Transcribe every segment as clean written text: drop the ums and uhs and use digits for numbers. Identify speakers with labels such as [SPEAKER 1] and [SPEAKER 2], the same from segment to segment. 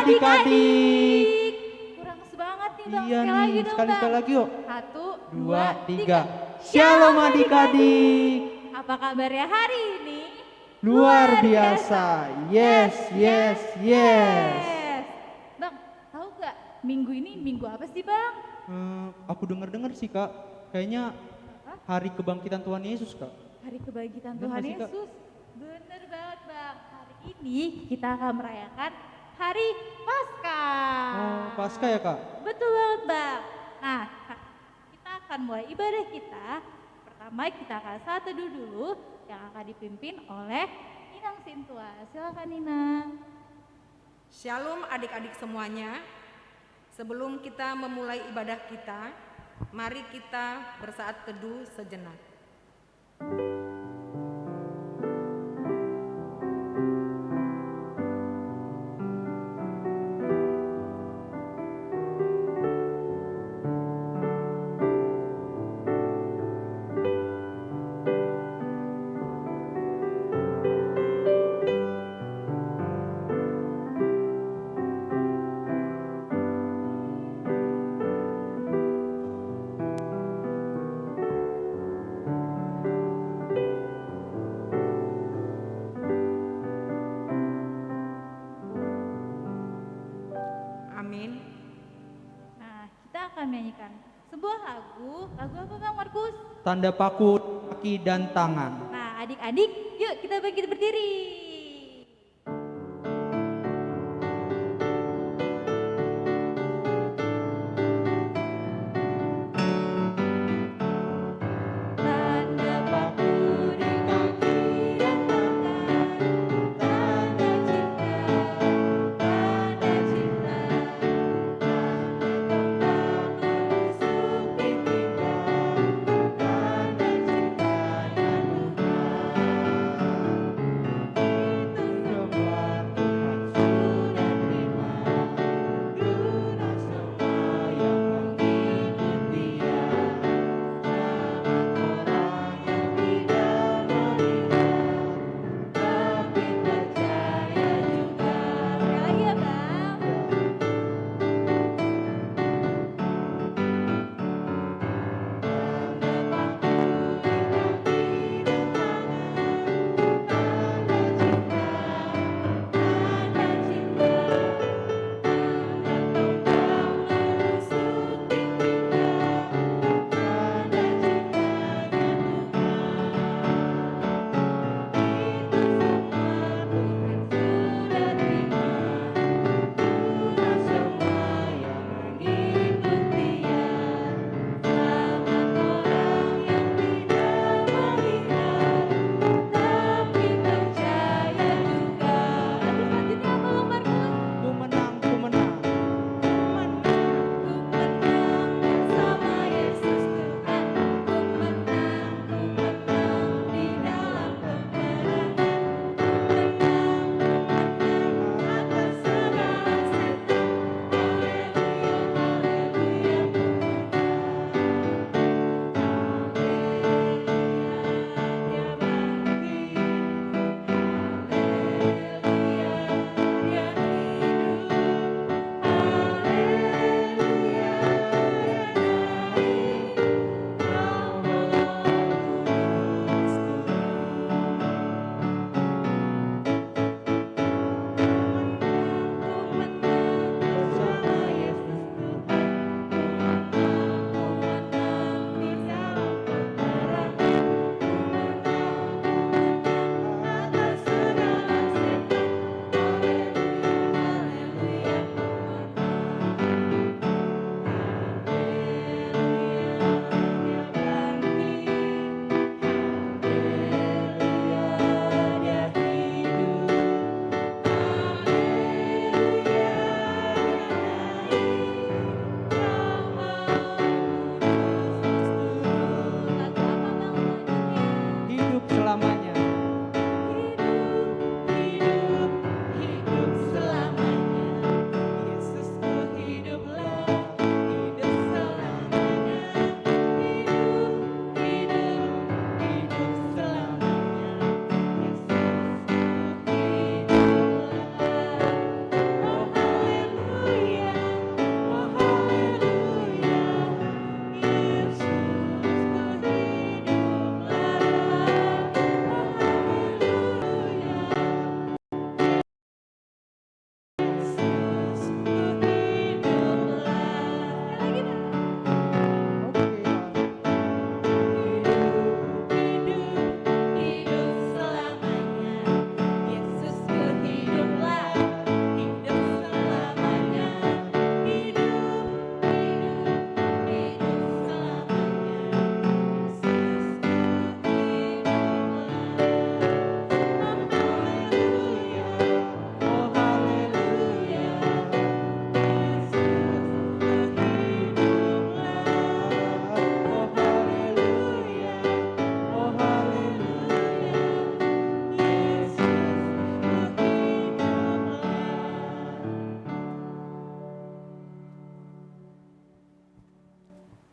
[SPEAKER 1] adik-adik.
[SPEAKER 2] Kurang semangat nih Bang.
[SPEAKER 1] Iya
[SPEAKER 2] Sekali
[SPEAKER 1] nih,
[SPEAKER 2] lagi dong
[SPEAKER 1] sekali
[SPEAKER 2] Bang.
[SPEAKER 1] lagi yuk.
[SPEAKER 2] 1,
[SPEAKER 1] 2,
[SPEAKER 2] 2,
[SPEAKER 1] 3.
[SPEAKER 2] 3.
[SPEAKER 1] Shalom adik-adik.
[SPEAKER 2] Apa kabarnya hari ini?
[SPEAKER 1] Luar biasa. Yes, yes, yes.
[SPEAKER 2] Bang, tahu gak minggu ini minggu apa sih Bang?
[SPEAKER 1] Aku dengar-dengar sih Kak, kayaknya hari kebangkitan Tuhan Yesus Kak.
[SPEAKER 2] Hari kebangkitan
[SPEAKER 1] Bener
[SPEAKER 2] Tuhan
[SPEAKER 1] sih, Kak?
[SPEAKER 2] Yesus. Bener banget Bang. Hari ini kita akan merayakan Hari Paskah.
[SPEAKER 1] Oh, Paskah ya Kak?
[SPEAKER 2] Betul banget Bang. Nah, kita akan mulai ibadah kita. Pertama kita akan saat teduh dulu yang akan dipimpin oleh Inang Sintua. Silakan Inang.
[SPEAKER 3] Shalom adik-adik semuanya. Sebelum kita memulai ibadah kita, mari kita bersaat teduh sejenak. Amin.
[SPEAKER 2] Nah, kita akan menyanyikan sebuah lagu. Lagu apa Bang Markus?
[SPEAKER 1] Tanda paku kaki dan tangan.
[SPEAKER 2] Nah, adik-adik, yuk kita bangkit berdiri. Tanda paku di kaki dan tangan, tanda cinta, tanda cinta, tanda tombak menusuk di pinggang, tanda cinta dan Tuhan.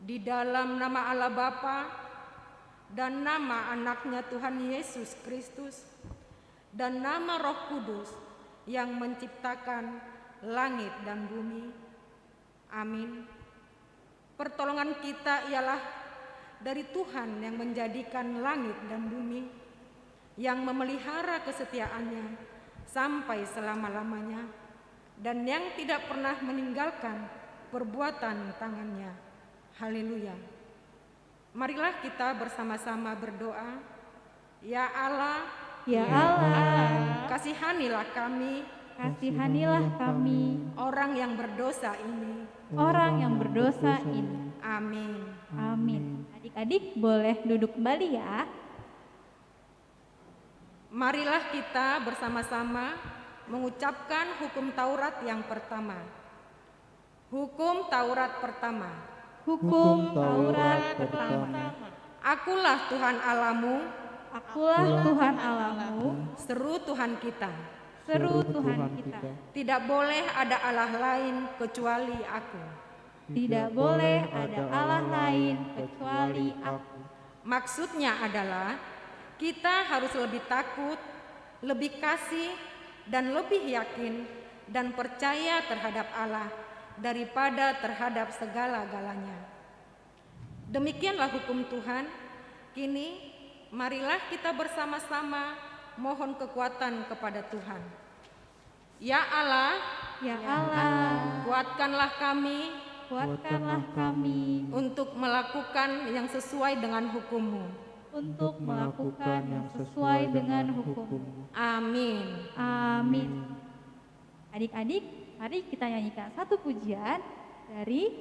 [SPEAKER 3] Di dalam nama Allah Bapa dan nama anaknya Tuhan Yesus Kristus dan nama Roh Kudus yang menciptakan langit dan bumi. Amin. Pertolongan kita ialah dari Tuhan yang menjadikan langit dan bumi, yang memelihara kesetiaannya sampai selama-lamanya, dan yang tidak pernah meninggalkan perbuatan tangannya. Haleluya. Marilah kita bersama-sama berdoa. Ya Allah,
[SPEAKER 2] Ya Allah,
[SPEAKER 3] kasihanilah kami,
[SPEAKER 2] kasihanilah kami,
[SPEAKER 3] orang yang berdosa ini.
[SPEAKER 2] orang yang berdosa ini.
[SPEAKER 3] Amin.
[SPEAKER 2] Amin. Adik-adik boleh duduk kembali ya.
[SPEAKER 3] Marilah kita bersama-sama mengucapkan hukum Taurat yang pertama. Hukum Taurat pertama.
[SPEAKER 2] Hukum Taurat pertama.
[SPEAKER 3] Akulah Tuhan Allahmu,
[SPEAKER 2] Akulah Tuhan Allahmu,
[SPEAKER 3] seru Tuhan kita.
[SPEAKER 2] seru Tuhan kita.
[SPEAKER 3] Tidak boleh ada Allah lain kecuali aku.
[SPEAKER 2] Tidak boleh ada Allah lain kecuali aku.
[SPEAKER 3] Maksudnya adalah kita harus lebih takut, lebih kasih, dan lebih yakin dan percaya terhadap Allah daripada terhadap segala-galanya. Demikianlah hukum Tuhan. Kini marilah kita bersama-sama mohon kekuatan kepada Tuhan. Ya Allah,
[SPEAKER 2] Ya Allah,
[SPEAKER 3] kuatkanlah kami
[SPEAKER 2] kuatkanlah kami
[SPEAKER 3] untuk melakukan yang sesuai dengan hukum-Mu.
[SPEAKER 2] untuk melakukan yang sesuai dengan hukum.
[SPEAKER 3] Amin.
[SPEAKER 2] Amin. Adik-adik, mari kita nyanyikan satu pujian dari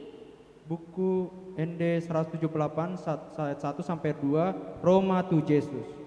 [SPEAKER 1] Buku ND 178 ayat 1 sampai 2, Roma to Jesus.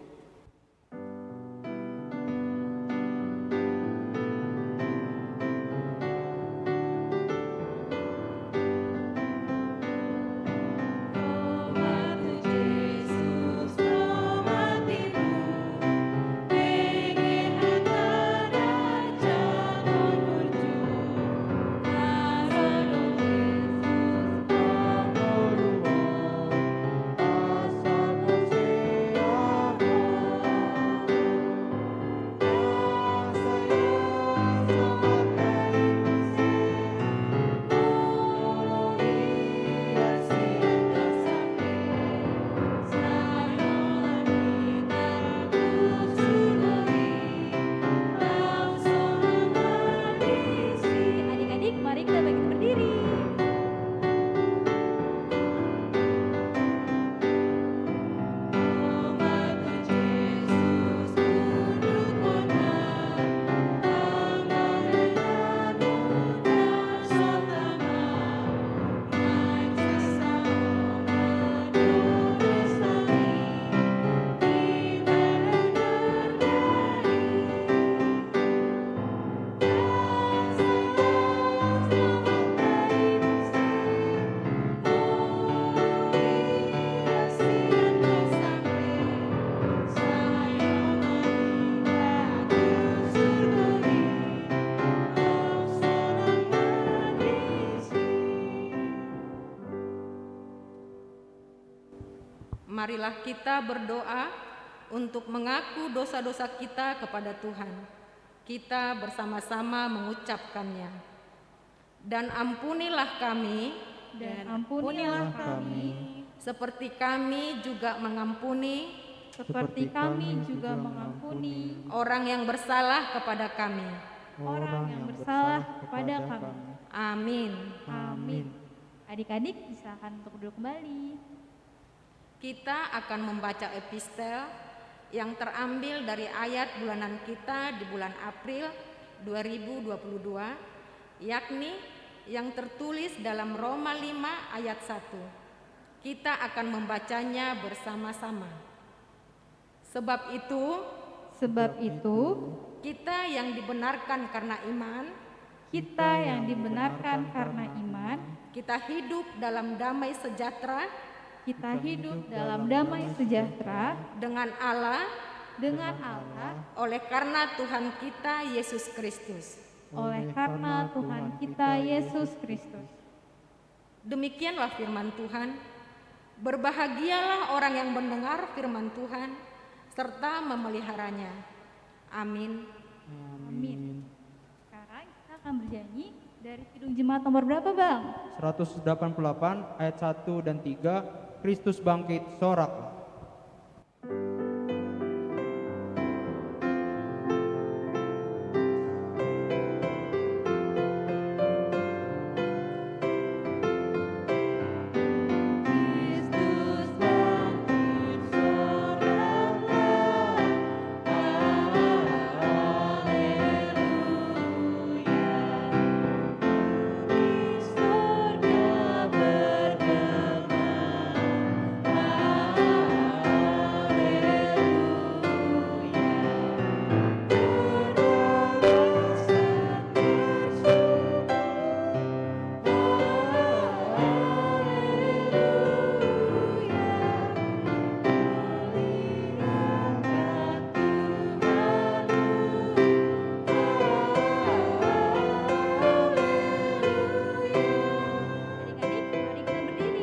[SPEAKER 2] adik-adik, mari kita bangkit berdiri.
[SPEAKER 3] Marilah kita berdoa untuk mengaku dosa-dosa kita kepada Tuhan. Kita bersama-sama mengucapkannya. Dan ampunilah kami,
[SPEAKER 2] Dan ampunilah kami,
[SPEAKER 3] seperti kami juga mengampuni
[SPEAKER 2] seperti kami juga mengampuni
[SPEAKER 3] orang yang bersalah kepada kami.
[SPEAKER 2] orang yang bersalah kepada kami.
[SPEAKER 3] Amin.
[SPEAKER 2] Amin. Adik-adik silakan untuk duduk kembali.
[SPEAKER 3] Kita akan membaca epistel yang terambil dari ayat bulanan kita di bulan April 2022, yakni yang tertulis dalam Roma 5 ayat 1. Kita akan membacanya bersama-sama. Sebab itu, kita yang dibenarkan karena iman, kita hidup dalam damai sejahtera dengan Allah oleh karena Tuhan kita Yesus Kristus.
[SPEAKER 2] Kristus.
[SPEAKER 3] Demikianlah firman Tuhan. Berbahagialah orang yang mendengar firman Tuhan serta memeliharanya. Amin.
[SPEAKER 2] Amin. Sekarang kita akan bernyanyi dari Kidung Jemaat nomor berapa, Bang?
[SPEAKER 1] 188 ayat 1 dan 3, Kristus bangkit, sorak.
[SPEAKER 2] Adik-adik, mari kita berdiri.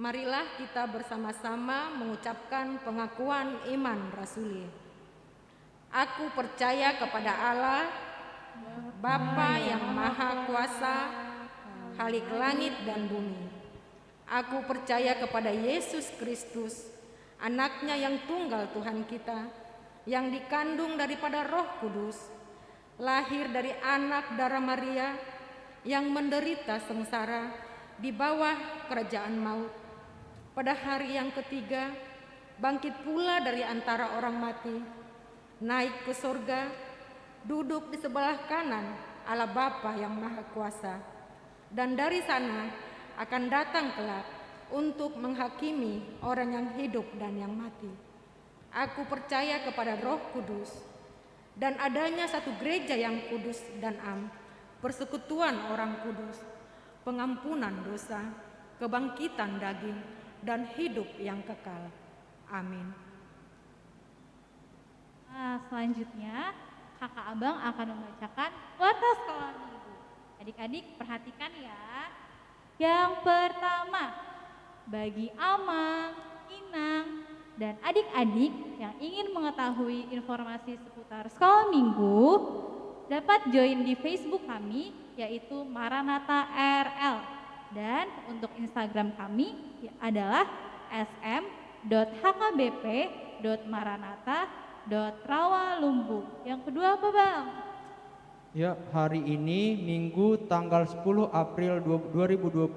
[SPEAKER 3] Marilah kita bersama-sama mengucapkan pengakuan iman rasuli. Aku percaya kepada Allah, Bapa yang Maha Kuasa, Khalik langit dan bumi. Aku percaya kepada Yesus Kristus, Anaknya yang tunggal Tuhan kita, yang dikandung daripada Roh Kudus, lahir dari anak darah Maria, yang menderita sengsara di bawah kerajaan maut. Pada hari yang ketiga, bangkit pula dari antara orang mati, naik ke sorga, duduk di sebelah kanan Allah Bapa yang Maha Kuasa, dan dari sana akan datang kelak untuk menghakimi orang yang hidup dan yang mati. Aku percaya kepada Roh Kudus dan adanya satu gereja yang kudus dan am, persekutuan orang kudus, pengampunan dosa, kebangkitan daging, dan hidup yang kekal. Amin.
[SPEAKER 2] Nah, selanjutnya kakak abang akan membacakan warta sekolah minggu. Adik-adik perhatikan ya. Yang pertama, bagi Amang, Inang, dan adik-adik yang ingin mengetahui informasi seputar sekolah minggu, dapat join di Facebook kami yaitu Maranatha RL. Dan untuk Instagram kami adalah sm.hkbp.maranatha.rawalumbung. Yang kedua apa, Bang?
[SPEAKER 1] Ya, hari ini Minggu tanggal 10 April 2022,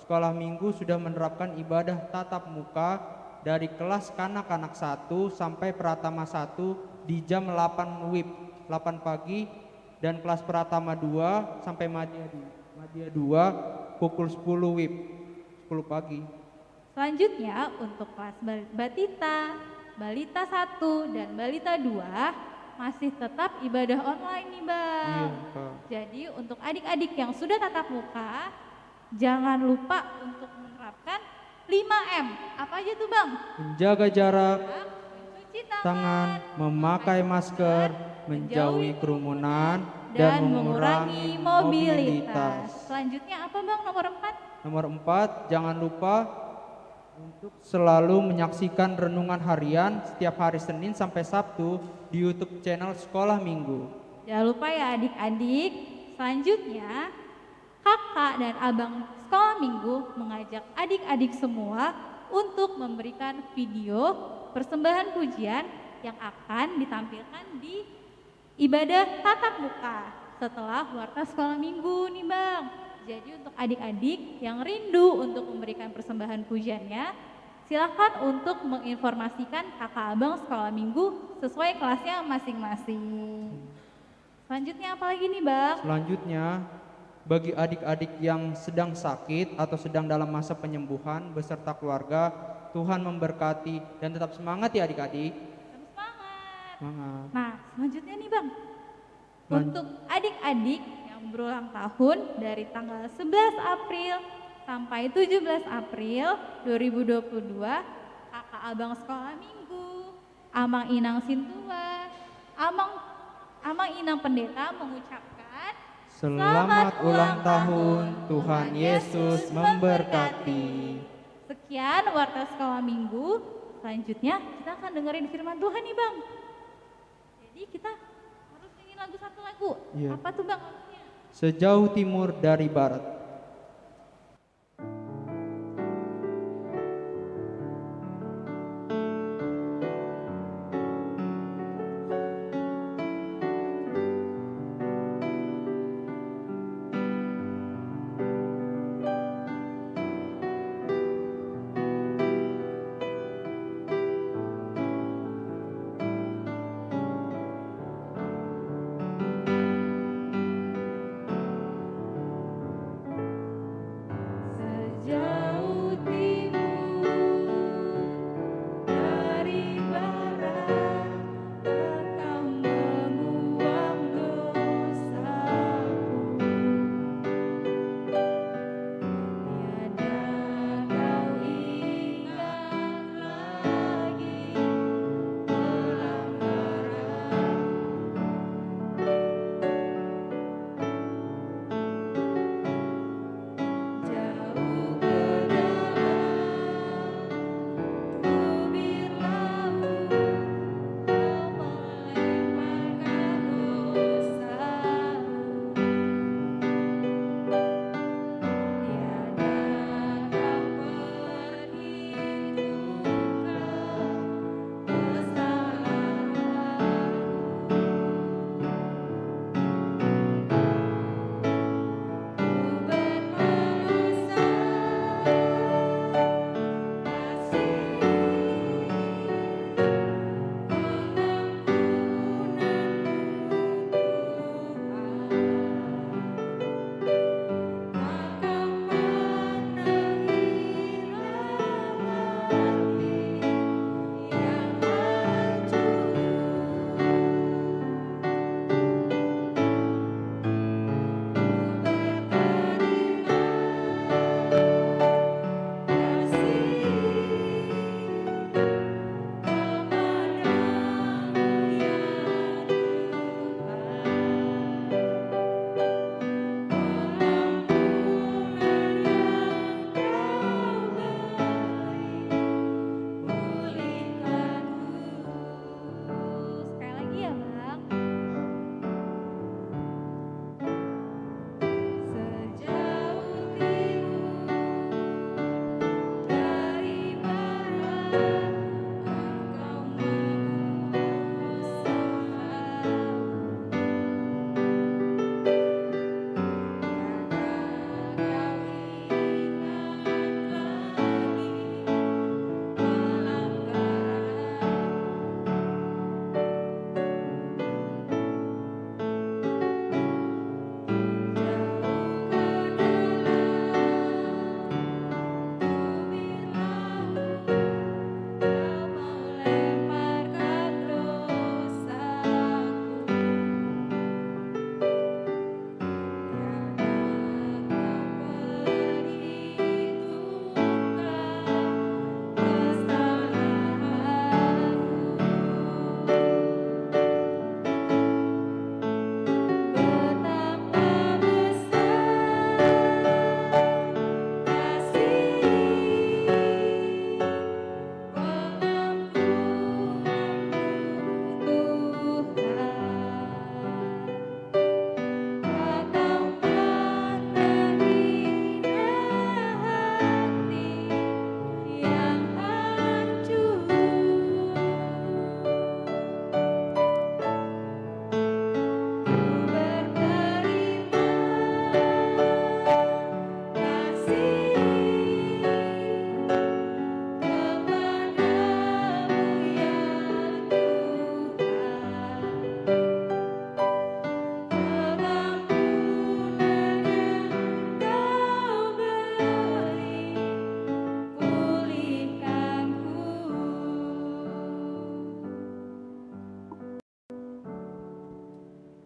[SPEAKER 1] Sekolah Minggu sudah menerapkan ibadah tatap muka dari kelas kanak-kanak 1 sampai Pratama 1 di jam 8 WIB, 8 pagi, dan kelas Pratama 2 sampai Madya 2 pukul 10 WIB, 10 pagi.
[SPEAKER 2] Selanjutnya untuk kelas Batita, Balita 1 dan Balita 2 masih tetap ibadah online nih, Bang.
[SPEAKER 1] Iya, Kak.
[SPEAKER 2] Jadi untuk adik-adik yang sudah tatap muka, jangan lupa untuk menerapkan 5M. Apa aja tuh, Bang?
[SPEAKER 1] Menjaga jarak,
[SPEAKER 2] Mencuci
[SPEAKER 1] tangan, memakai masker, menjauhi kerumunan,
[SPEAKER 2] dan mengurangi mobilitas. Selanjutnya apa, Bang? Nomor 4?
[SPEAKER 1] Nomor 4, jangan lupa untuk selalu menyaksikan renungan harian setiap hari Senin sampai Sabtu di YouTube channel Sekolah Minggu.
[SPEAKER 2] Jangan lupa ya adik-adik. Selanjutnya kakak dan abang Sekolah Minggu mengajak adik-adik semua untuk memberikan video persembahan pujian yang akan ditampilkan di ibadah tatap muka. setelah warta sekolah minggu nih Bang. Jadi untuk adik-adik yang rindu untuk memberikan persembahan pujiannya, silakan untuk menginformasikan kakak abang sekolah minggu sesuai kelasnya masing-masing. Selanjutnya apa lagi nih Bang?
[SPEAKER 1] Selanjutnya, bagi adik-adik yang sedang sakit atau sedang dalam masa penyembuhan beserta keluarga, Tuhan memberkati dan tetap semangat ya adik-adik.
[SPEAKER 2] Tetap semangat.
[SPEAKER 1] Semangat.
[SPEAKER 2] Nah, selanjutnya nih Bang.
[SPEAKER 1] Lan-
[SPEAKER 2] Untuk adik-adik yang berulang tahun dari tanggal 11 April sampai 17 April 2022, kakak abang sekolah minggu, Amang Inang Sintua, Amang Inang Pendeta mengucapkan
[SPEAKER 1] Selamat ulang tahun, Tuhan Yesus memberkati.
[SPEAKER 2] Sekian warta sekolah minggu. Selanjutnya kita akan dengerin firman Tuhan nih Bang. Jadi kita harus nyanyi lagu satu lagu.
[SPEAKER 1] Iya.
[SPEAKER 2] Apa tuh Bang lagunya?
[SPEAKER 1] Sejauh timur dari barat.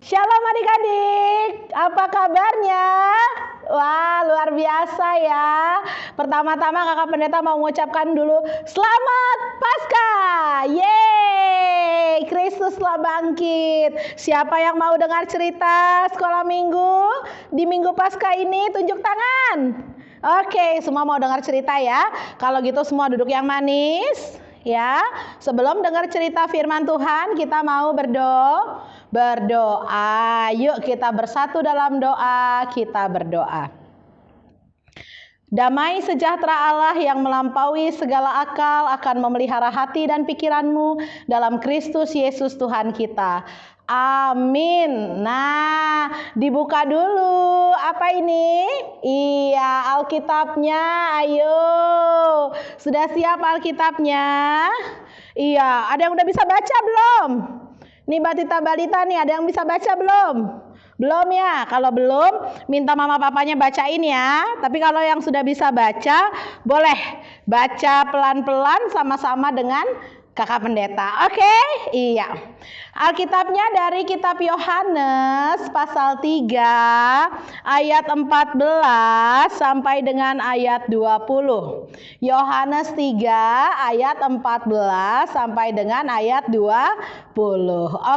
[SPEAKER 4] Shalom adik-adik, apa kabarnya? Wah, luar biasa ya. Pertama-tama kakak pendeta mau mengucapkan dulu selamat Paskah. Yeay, Kristus telah bangkit. Siapa yang mau dengar cerita sekolah minggu di minggu Paskah ini? Tunjuk tangan. Oke, semua mau dengar cerita ya. Kalau gitu semua duduk yang manis. Ya, sebelum dengar cerita firman Tuhan, kita mau berdoa. Yuk kita bersatu dalam doa, kita berdoa. Damai sejahtera Allah yang melampaui segala akal akan memelihara hati dan pikiranmu dalam Kristus Yesus Tuhan kita. Amin. Nah, dibuka dulu. Apa ini? Iya, Alkitabnya. Ayo. Sudah siap Alkitabnya? Iya, ada yang udah bisa baca belum? Nih Batita Balita nih, ada yang bisa baca belum? Belum ya? Kalau belum, minta mama papanya bacain ya. Tapi kalau yang sudah bisa baca, boleh baca pelan-pelan sama-sama dengan kakak pendeta. Oke? Iya. Alkitabnya dari kitab Yohanes pasal 3 ayat 14 sampai dengan ayat 20. Yohanes 3 ayat 14 sampai dengan ayat 20.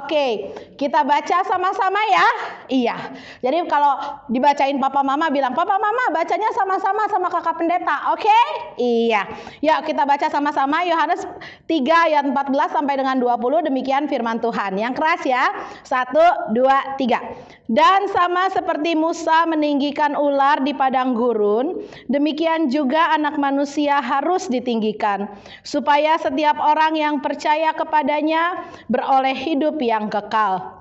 [SPEAKER 4] Oke, kita baca sama-sama ya. Iya. Jadi kalau dibacain papa mama bilang, "Papa mama bacanya sama-sama sama kakak pendeta." Oke? Iya. Yuk kita baca sama-sama Yohanes 3 ayat 14 sampai dengan 20. Demikian firman Tuhan. Yang keras ya. 1, 2, 3. Dan sama seperti Musa meninggikan ular di padang gurun, demikian juga anak manusia harus ditinggikan, supaya setiap orang yang percaya kepadanya beroleh hidup yang kekal.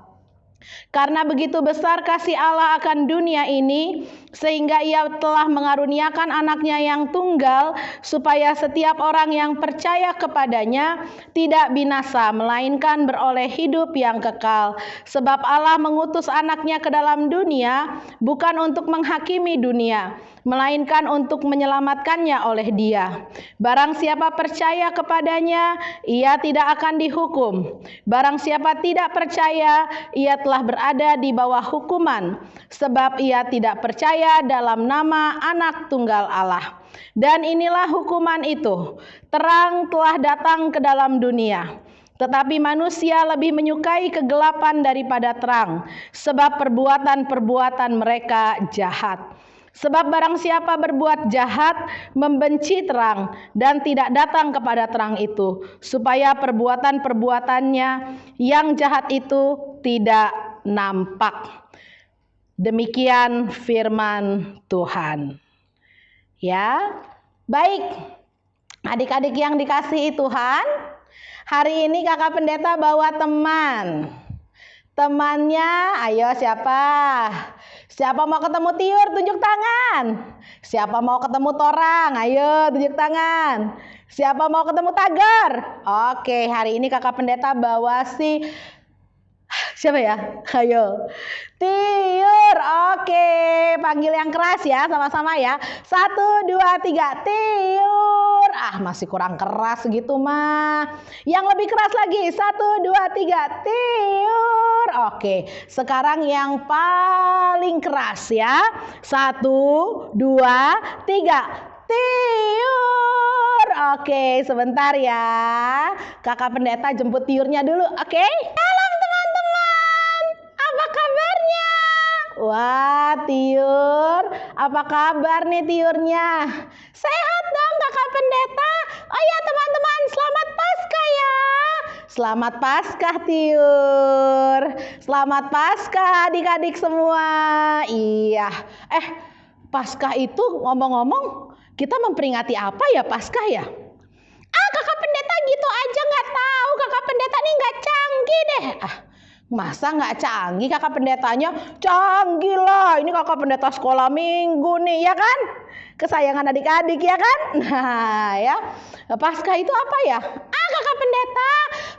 [SPEAKER 4] Karena begitu besar kasih Allah akan dunia ini, sehingga ia telah mengaruniakan anaknya yang tunggal, supaya setiap orang yang percaya kepadanya tidak binasa, melainkan beroleh hidup yang kekal. Sebab Allah mengutus anaknya ke dalam dunia, bukan untuk menghakimi dunia, melainkan untuk menyelamatkannya oleh Dia. Barang siapa percaya kepadanya, ia tidak akan dihukum. Barang siapa tidak percaya, ia telah berada di bawah hukuman, sebab ia tidak percaya dalam nama Anak Tunggal Allah. Dan inilah hukuman itu, terang telah datang ke dalam dunia, tetapi manusia lebih menyukai kegelapan daripada terang, sebab perbuatan-perbuatan mereka jahat. Sebab barang siapa berbuat jahat, membenci terang dan tidak datang kepada terang itu, supaya perbuatan-perbuatannya yang jahat itu tidak nampak. Demikian firman Tuhan. Ya, baik. Adik-adik yang dikasihi Tuhan, hari ini kakak pendeta bawa teman. Temannya, ayo siapa? Siapa mau ketemu Tiur? Tunjuk tangan. Siapa mau ketemu Torang? Ayo tunjuk tangan. Siapa mau ketemu Tagar? Oke, hari ini kakak pendeta bawa siapa ya? Ayo. Tiur. Oke, panggil yang keras ya, sama-sama ya. 1, 2, 3. Tiur. Masih kurang keras gitu mah. Yang lebih keras lagi. 1, 2, 3. Tiur. Oke, sekarang yang paling keras ya. 1, 2, 3. Tiur. Oke, sebentar ya. Kakak pendeta jemput tiurnya dulu. Oke. Salam teman-teman. Apa kabarnya? Wah, Tiur. Apa kabar nih tiurnya? Sehat dong kakak pendeta. Oh ya teman-teman, selamat Paskah ya. Selamat Paskah Tiur. Selamat Paskah adik-adik semua. Iya. Paskah itu ngomong-ngomong, kita memperingati apa ya Paskah ya? Kakak pendeta gitu aja nggak tahu. Kakak pendeta nih nggak canggih deh. Masa nggak canggih kakak pendetanya? Canggih lah. Ini kakak pendeta sekolah minggu nih, ya kan? Kesayangan adik-adik ya kan? Nah ya, Paskah itu apa ya? Kakak pendeta,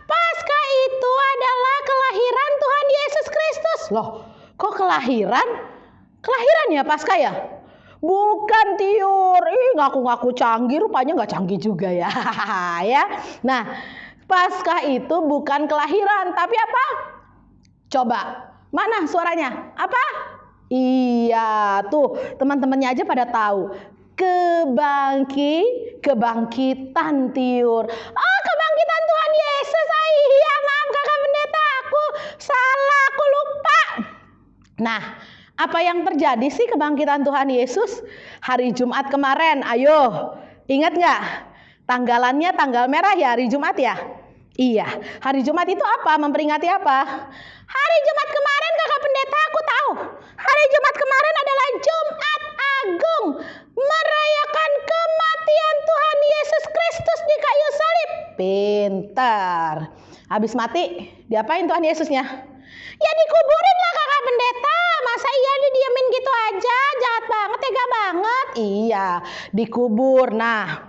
[SPEAKER 4] Paskah itu adalah kelahiran Tuhan Yesus Kristus. Loh, kok kelahiran? Kelahiran ya Paskah ya? Bukan Tiur, ngaku-ngaku canggih, rupanya nggak canggih juga ya. Ya. Nah, Paskah itu bukan kelahiran, tapi apa? Coba, Mana suaranya? Apa? Iya, tuh teman-temannya aja pada tahu. Kebangkitan Tiur. Oh, kebangkitan Tuhan Yesus. Iya, maaf kakak pendeta, aku salah, aku lupa. Nah, apa yang terjadi sih kebangkitan Tuhan Yesus hari Jumat kemarin? Ayo, ingat nggak? Tanggalannya tanggal merah ya, hari Jumat ya? Iya, hari Jumat itu apa? Memperingati apa? Hari Jumat kemarin kakak pendeta aku tahu. Hari Jumat kemarin adalah Jumat Agung, merayakan kematian Tuhan Yesus Kristus di kayu salib. Pintar. Habis mati, diapain Tuhan Yesusnya? Ya dikuburin lah kakak pendeta. Masa iya didiamin gitu aja? Jahat banget, tega banget. Iya, dikubur. Nah,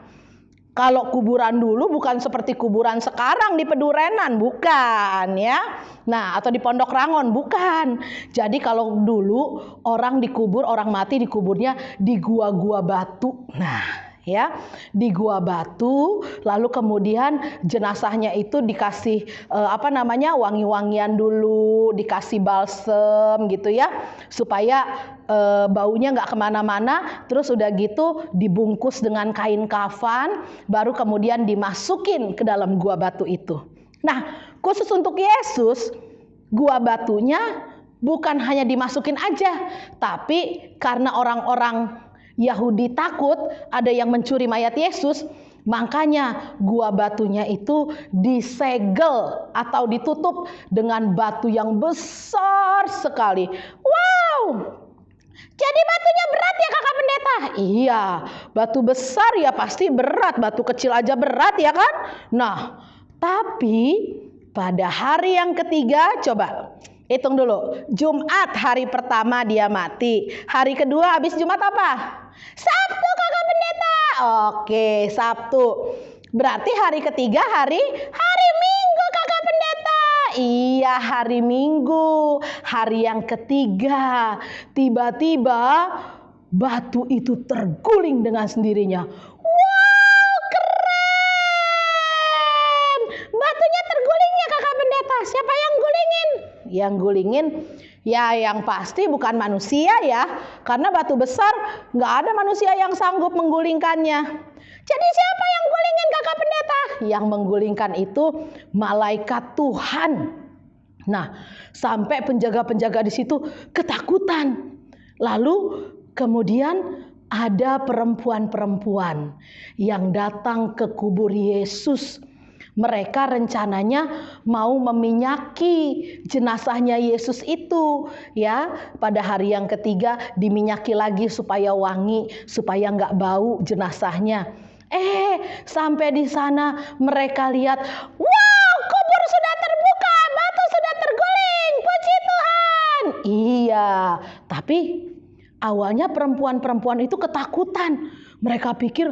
[SPEAKER 4] kalau kuburan dulu bukan seperti kuburan sekarang di Pedurenan, bukan ya. Nah, atau di Pondok Rangon, bukan. Jadi kalau dulu orang dikubur, orang mati dikuburnya di gua-gua batu. Nah, ya, di gua batu, lalu kemudian jenazahnya itu dikasih wangi-wangian dulu, dikasih balsem gitu ya, supaya baunya nggak kemana-mana. Terus udah gitu dibungkus dengan kain kafan, baru kemudian dimasukin ke dalam gua batu itu. Nah, khusus untuk Yesus, gua batunya bukan hanya dimasukin aja, tapi karena orang-orang Yahudi takut ada yang mencuri mayat Yesus, makanya gua batunya itu disegel atau ditutup dengan batu yang besar sekali. Wow! Jadi batunya berat ya kakak pendeta? Iya, batu besar ya pasti berat, batu kecil aja berat ya kan? Nah, tapi pada hari yang ketiga, coba hitung dulu. Jumat hari pertama dia mati. Hari kedua habis Jumat apa? Sabtu kakak pendeta. Oke, Sabtu. Berarti hari ketiga hari Minggu kakak pendeta. Iya, hari Minggu. Hari yang ketiga. Tiba-tiba batu itu terguling dengan sendirinya. Wow, keren. Batunya terguling ya kakak pendeta. Siapa yang gulingin? Yang gulingin ya yang pasti bukan manusia ya, karena batu besar nggak ada manusia yang sanggup menggulingkannya. Jadi siapa yang gulingin kakak pendeta? Yang menggulingkan itu malaikat Tuhan. Nah, sampai penjaga-penjaga di situ ketakutan. Lalu kemudian ada perempuan-perempuan yang datang ke kubur Yesus. Mereka rencananya mau meminyaki jenazahnya Yesus itu ya. Pada hari yang ketiga diminyaki lagi supaya wangi, supaya nggak bau jenazahnya. Sampai di sana mereka lihat, wow, kubur sudah terbuka, batu sudah terguling, puji Tuhan. Iya, tapi awalnya perempuan-perempuan itu ketakutan. Mereka pikir,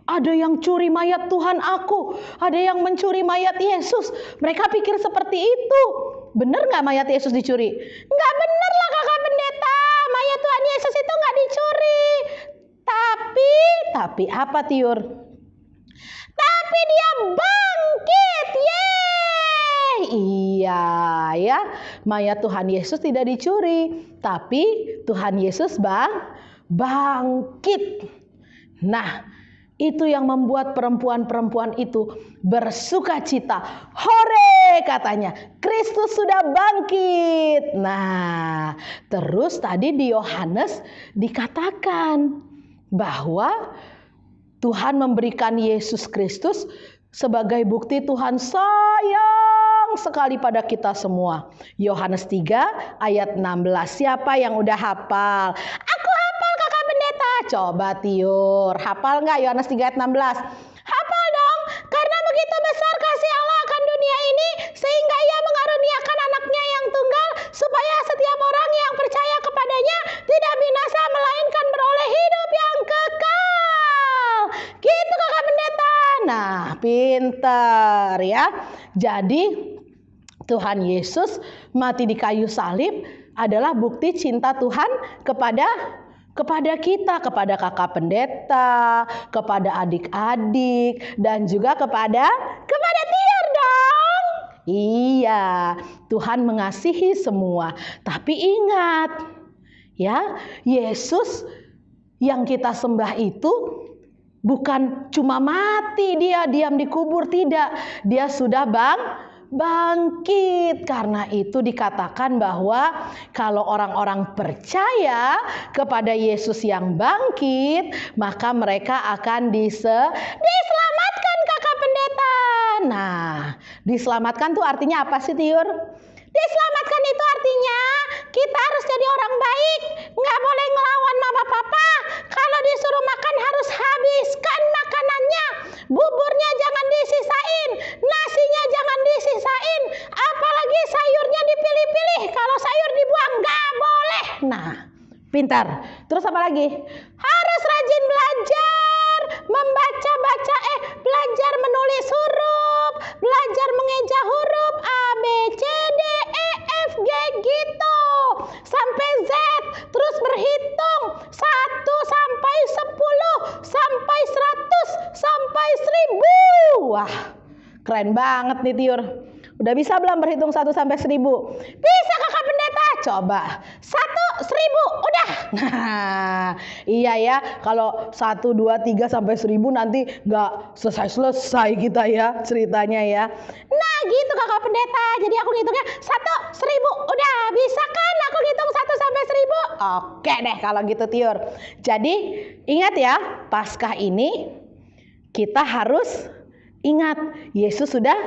[SPEAKER 4] ada yang curi mayat Tuhan aku, ada yang mencuri mayat Yesus. Mereka pikir seperti itu. Benar nggak mayat Yesus dicuri? Nggak benar lah kakak pendeta. Mayat Tuhan Yesus itu nggak dicuri. Tapi apa Tiur? Tapi dia bangkit. Yeay! Iya ya, mayat Tuhan Yesus tidak dicuri, tapi Tuhan Yesus bangkit. Nah, itu yang membuat perempuan-perempuan itu bersuka cita. Hore katanya, Kristus sudah bangkit. Nah, terus tadi di Yohanes dikatakan bahwa Tuhan memberikan Yesus Kristus sebagai bukti Tuhan sayang sekali pada kita semua. Yohanes 3 ayat 16. Siapa yang udah hafal? Aku hafal kakak pendeta. Coba Tiur, hafal nggak Yohanes 3 ayat 16? Hafal dong. Karena begitu besar kasih Allah akan dunia ini, sehingga ia mengaruniakan anaknya yang tunggal, supaya setiap orang yang percaya kepadanya tidak binasa, melainkan beroleh hidup yang kekal. Gitu kakak pendeta. Nah, pinter ya. Jadi Tuhan Yesus mati di kayu salib adalah bukti cinta Tuhan kepada kita, kepada kakak pendeta, kepada adik-adik, dan juga kepada Tiur dong. Iya, Tuhan mengasihi semua. Tapi ingat, ya, Yesus yang kita sembah itu bukan cuma mati dia diam di kubur, tidak. Dia sudah bangkit. Karena itu dikatakan bahwa kalau orang-orang percaya kepada Yesus yang bangkit, maka mereka akan diselamatkan, Kakak Pendeta. Nah, diselamatkan tuh artinya apa sih, Tiur? Diselamatkan itu artinya kita harus jadi orang baik, nggak boleh ngelawan mama papa. Kalau disuruh makan harus habiskan makanannya, buburnya jangan disisain, nasinya jangan disisain, apalagi sayurnya dipilih-pilih. Kalau sayur dibuang nggak boleh. Nah, pintar. Terus apa lagi? Harus rajin belajar, belajar menulis huruf, belajar mengeja huruf A, B, C, D, E, F, G gitu sampai Z, terus berhitung 1 sampai 10 sampai 100 sampai 1000. Wah, keren banget nih, Tiur. Udah bisa belum berhitung 1 sampai 1000? Bisa, Kakak Pendeta. Coba 1, 1000, udah. Nah, iya ya, kalau 1, 2, 3 sampai 1000 nanti nggak selesai kita ya ceritanya ya. Nah gitu, Kakak Pendeta. Jadi aku ngitungnya 1, 1000, udah bisa kan aku ngitung 1 sampai 1000? Oke deh kalau gitu, Tiur. Jadi ingat ya, Paskah ini kita harus ingat Yesus sudah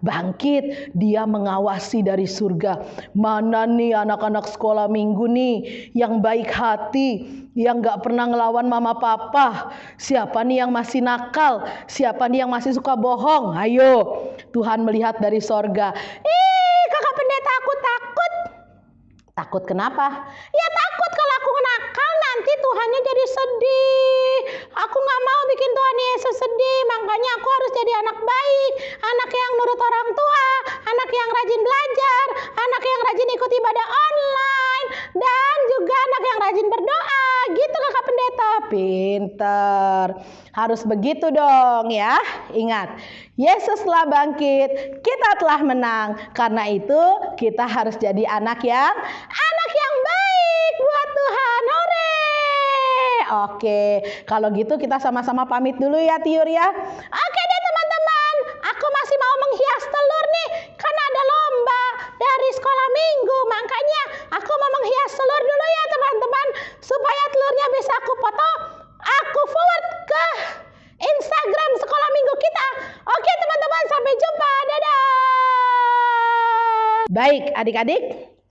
[SPEAKER 4] bangkit. Dia mengawasi dari surga. Mana nih anak-anak sekolah minggu nih yang baik hati, yang gak pernah ngelawan mama papa? Siapa nih yang masih nakal? Siapa nih yang masih suka bohong? Ayo, Tuhan melihat dari sorga. Kakak Pendeta, aku takut. Takut kenapa? Ya takut kalau aku nakal nanti Tuhannya jadi sedih. Aku gak mau bikin Tuhan Yesus sedih. Makanya aku harus jadi anak baik, anak yang nurut orang tua, anak yang rajin belajar, anak yang rajin ikut ibadah online, dan juga anak yang rajin berdoa. Gitu, Kakak Pendeta. Pinter. Harus begitu dong ya. Ingat, Yesus telah bangkit, kita telah menang. Karena itu kita harus jadi anak yang baik buat Tuhan. Hore! Oke, kalau gitu kita sama-sama pamit dulu ya, Tiur ya. Oke deh teman-teman, aku masih mau menghias telur nih, karena ada lomba dari sekolah minggu. Makanya aku mau menghias telur dulu ya teman-teman, supaya telurnya bisa aku foto, aku forward ke Instagram sekolah minggu kita. Oke teman-teman, sampai jumpa. Dadah. Baik adik-adik,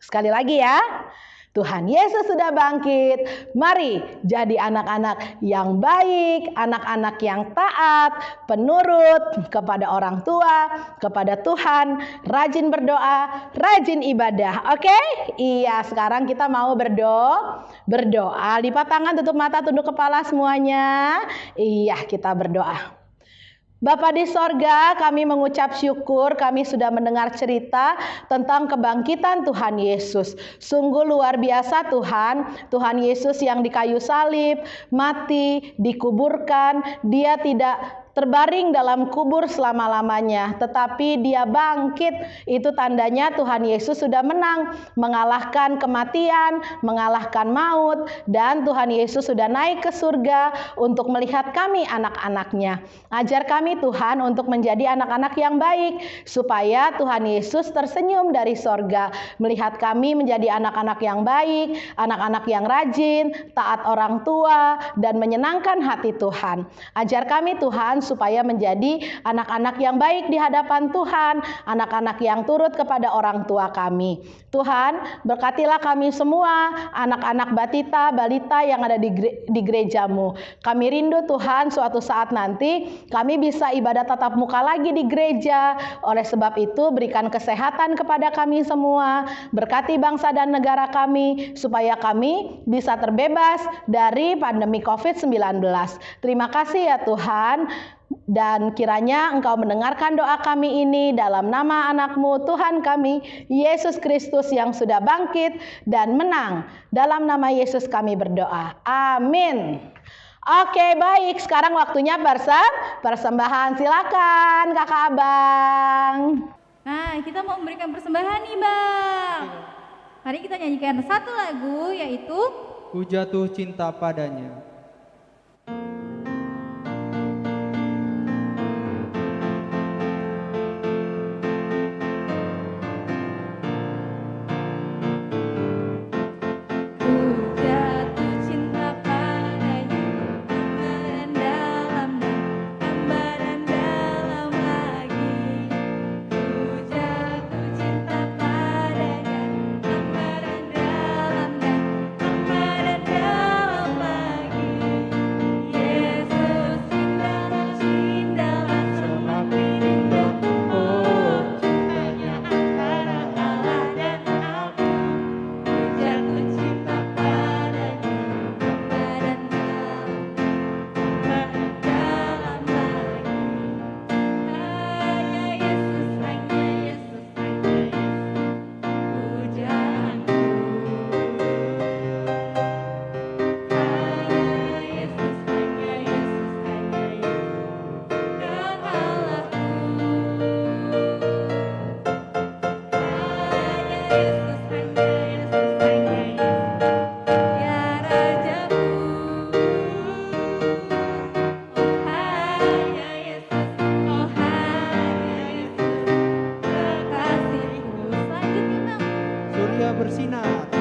[SPEAKER 4] sekali lagi ya. Tuhan Yesus sudah bangkit. Mari jadi anak-anak yang baik, anak-anak yang taat, penurut kepada orang tua, kepada Tuhan, rajin berdoa, rajin ibadah. Oke? Iya, sekarang kita mau berdoa. Lipat tangan, tutup mata, tunduk kepala semuanya. Iya, kita berdoa. Bapa di sorga, kami mengucap syukur kami sudah mendengar cerita tentang kebangkitan Tuhan Yesus. Sungguh luar biasa Tuhan Yesus yang di kayu salib, mati, dikuburkan. Dia tidak terbaring dalam kubur selama-lamanya, tetapi dia bangkit. Itu tandanya Tuhan Yesus sudah menang, mengalahkan kematian, mengalahkan maut, dan Tuhan Yesus sudah naik ke surga untuk melihat kami anak-anaknya. Ajar kami Tuhan untuk menjadi anak-anak yang baik, supaya Tuhan Yesus tersenyum dari sorga, melihat kami menjadi anak-anak yang baik, anak-anak yang rajin, taat orang tua, dan menyenangkan hati Tuhan. Ajar kami Tuhan supaya menjadi anak-anak yang baik di hadapan Tuhan, anak-anak yang turut kepada orang tua kami. Tuhan, berkatilah kami semua, anak-anak batita, balita yang ada di gerejamu. Kami rindu Tuhan suatu saat nanti kami bisa ibadah tatap muka lagi di gereja. Oleh sebab itu berikan kesehatan kepada kami semua, berkati bangsa dan negara kami, supaya kami bisa terbebas dari pandemi COVID-19. Terima kasih ya Tuhan. Dan kiranya Engkau mendengarkan doa kami ini dalam nama anak-Mu Tuhan kami, Yesus Kristus yang sudah bangkit dan menang. Dalam nama Yesus kami berdoa. Amin. Oke, baik. Sekarang waktunya persembahan. Silakan Kakak Abang.
[SPEAKER 2] Nah, kita mau memberikan persembahan nih, Bang. Mari kita nyanyikan satu lagu, yaitu
[SPEAKER 1] Ku jatuh cinta padanya. Bersinar.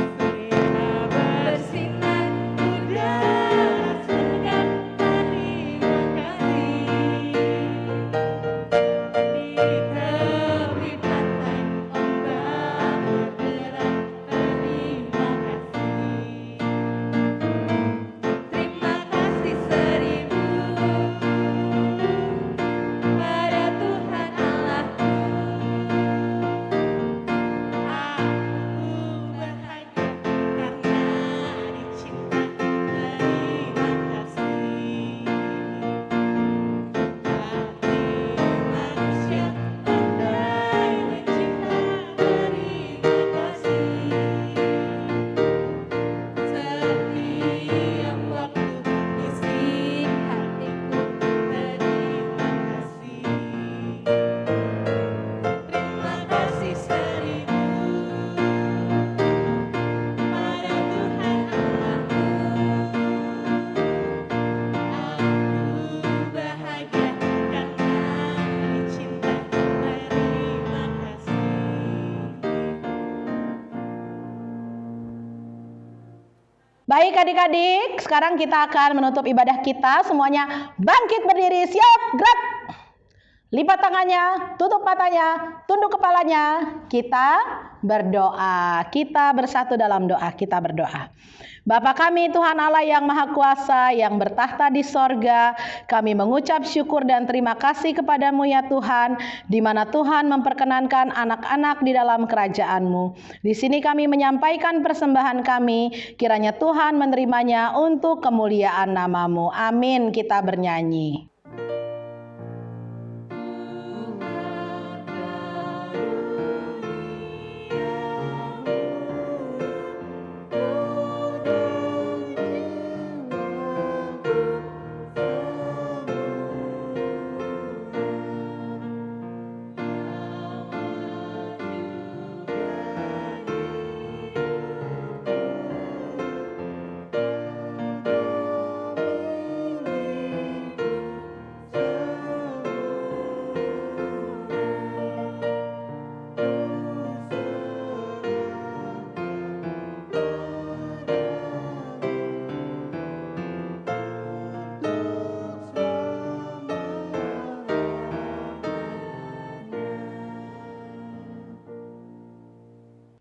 [SPEAKER 4] Baik adik-adik, sekarang kita akan menutup ibadah kita. Semuanya bangkit berdiri, siap, gerak. Lipat tangannya, tutup matanya, tunduk kepalanya. Kita berdoa. Kita bersatu dalam doa. Kita berdoa. Bapa kami Tuhan Allah yang Maha Kuasa, yang bertahta di sorga, kami mengucap syukur dan terima kasih kepadamu ya Tuhan, di mana Tuhan memperkenankan anak-anak di dalam kerajaan-Mu. Di sini kami menyampaikan persembahan kami, kiranya Tuhan menerimanya untuk kemuliaan nama-Mu. Amin. Kita bernyanyi.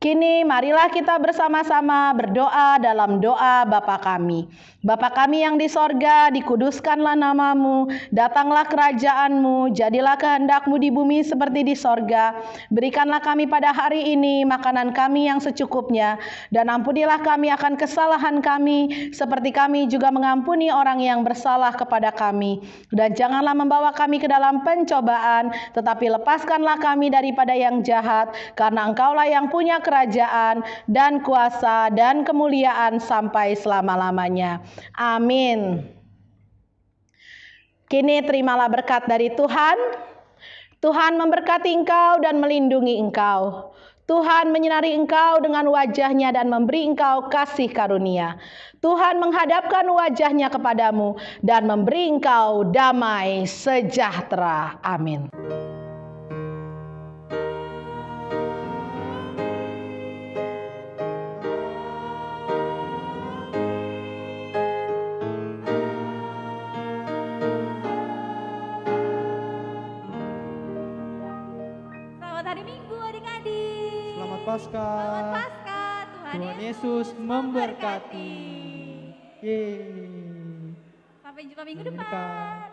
[SPEAKER 4] Kini marilah kita bersama-sama berdoa dalam doa Bapa kami. Bapa kami yang di sorga, dikuduskanlah nama-Mu, datanglah kerajaan-Mu, jadilah kehendak-Mu di bumi seperti di sorga. Berikanlah kami pada hari ini makanan kami yang secukupnya, dan ampunilah kami akan kesalahan kami, seperti kami juga mengampuni orang yang bersalah kepada kami. Dan janganlah membawa kami ke dalam pencobaan, tetapi lepaskanlah kami daripada yang jahat, karena Engkaulah yang punya kerajaan dan kuasa dan kemuliaan sampai selama-lamanya. Amin. Kini terimalah berkat dari Tuhan. Tuhan memberkati engkau dan melindungi engkau. Tuhan menyinari engkau dengan wajah-Nya dan memberi engkau kasih karunia. Tuhan menghadapkan wajah-Nya kepadamu dan memberi engkau damai sejahtera. Amin.
[SPEAKER 2] Selamat hari Minggu adik-adik.
[SPEAKER 1] Selamat Paskah.
[SPEAKER 2] Selamat Paskah.
[SPEAKER 1] Tuhan Yesus memberkati. Yeay.
[SPEAKER 2] Sampai jumpa minggu
[SPEAKER 1] Minggu
[SPEAKER 2] depan.